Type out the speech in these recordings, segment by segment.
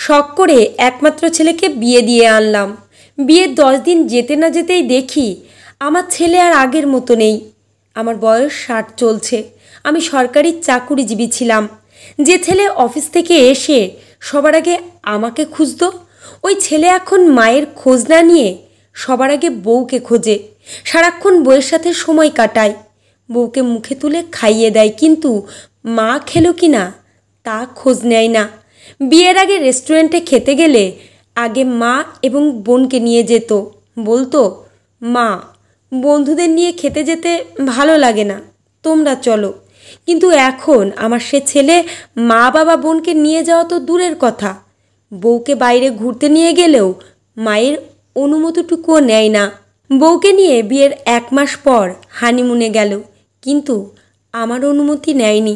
শখ করে একমাত্র ছেলেকে বিয়ে দিয়ে আনলাম। বিয়ের 10 দিন যেতে না যেতেই দেখি আমার ছেলে আর আগের মতো নেই। আমার বয়স 60 চলছে। আমি সরকারি চাকুরিজীবী ছিলাম। যে ছেলে অফিস থেকে এসে সবার আগে আমাকে খুঁজতো, ওই ছেলে এখন মায়ের খোঁজ না নিয়ে সবার আগে বউকে খোঁজে। সারাক্ষণ বউয়ের সাথে সময় কাটায়, বউকে মুখে তুলে খাইয়ে দেয়, কিন্তু মা খেলো কি না তা খোঁজ নেয় না। বিয়ের আগে রেস্টুরেন্টে খেতে গেলে আগে মা এবং বোনকে নিয়ে যেত, বলতো, মা, বন্ধুদের নিয়ে খেতে যেতে ভালো লাগে না, তোমরা চলো। কিন্তু এখন আমার সে ছেলে মা বাবা বোনকে নিয়ে যাওয়া তো দূরের কথা, বউকে বাইরে ঘুরতে নিয়ে গেলেও মায়ের অনুমতিটুকুও নেয় না। বউকে নিয়ে বিয়ের 1 মাস পর হানিমুনে গেল, কিন্তু আমার অনুমতি নেয়নি।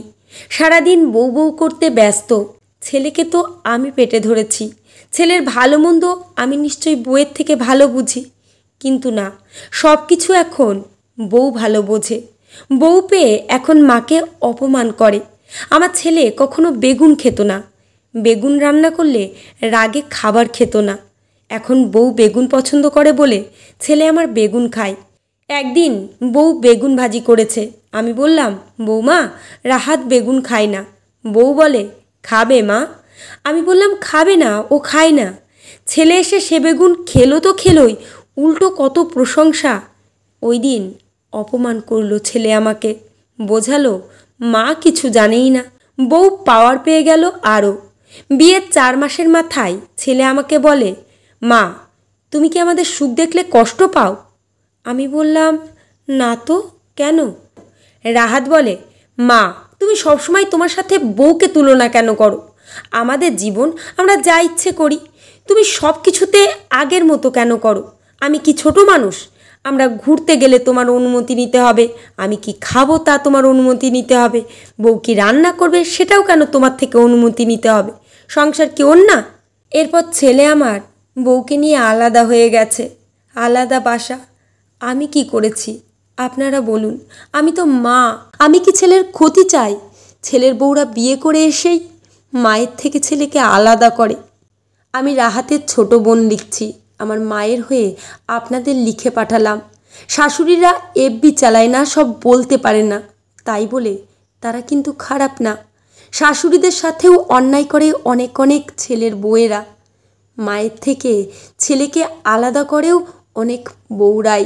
সারাদিন বউ বউ করতে ব্যস্ত। ছেলেকে তো আমি পেটে ধরেছি, ছেলের ভালো মন্দ আমি নিশ্চয়ই বউয়ের থেকে ভালো বুঝি, কিন্তু না, সব কিছু এখন বউ ভালো বোঝে। বউ পেয়ে এখন মাকে অপমান করে। আমার ছেলে কখনো বেগুন খেত না, বেগুন রান্না করলে রাগে খাবার খেত না। এখন বউ বেগুন পছন্দ করে বলে ছেলে আমার বেগুন খায়। একদিন বউ বেগুন ভাজি করেছে, আমি বললাম, বৌমা, রাহাত বেগুন খায় না। বউ বলে, খাবে মা। আমি বললাম, খাবে না, ও খায় না। ছেলে এসে সে বেগুন খেলো তো খেলোই, উল্টো কত প্রশংসা। ওই দিন অপমান করলো ছেলে আমাকে, বোঝালো মা কিছু জানেই না। বউ পাওয়ার পেয়ে গেল আরও। বিয়ের 4 মাসের মাথায় ছেলে আমাকে বলে, মা, তুমি কি আমাদের সুখ দেখলে কষ্ট পাও? আমি বললাম, না তো, কেন? রাহাত বলে, মা, তুমি সবসময় তোমার সাথে বউকে তুলনা কেন করো? আমাদের জীবন, আমরা যা ইচ্ছে করি, তুমি সব কিছুতে আগের মতো কেন করো? আমি কি ছোট মানুষ? আমরা ঘুরতে গেলে তোমার অনুমতি নিতে হবে, আমি কি খাবো তা তোমার অনুমতি নিতে হবে, বউ কি রান্না করবে সেটাও কেন তোমার থেকে অনুমতি নিতে হবে? সংসার কি ওর না? এরপর ছেলে আমার বউকে নিয়ে আলাদা হয়ে গেছে, আলাদা বাসা। আমি কি করেছি আপনারা বলুন? আমি তো মা, আমি কি ছেলের ক্ষতি চাই? ছেলের বউরা বিয়ে করে এসেই মায়ের থেকে ছেলেকে আলাদা করে। আমি রাহাতের ছোট বোন লিখছি, আমার মায়ের হয়ে আপনাদের লিখে পাঠালাম। শাশুড়িরা এফবি চালায় না, সব বলতে পারে না, তাই বলে তারা কিন্তু খারাপ না। শাশুড়িদের সাথেও অন্যায় করে অনেক অনেক ছেলের বউয়েরা। মায়ের থেকে ছেলেকে আলাদা করেও অনেক বউরাই।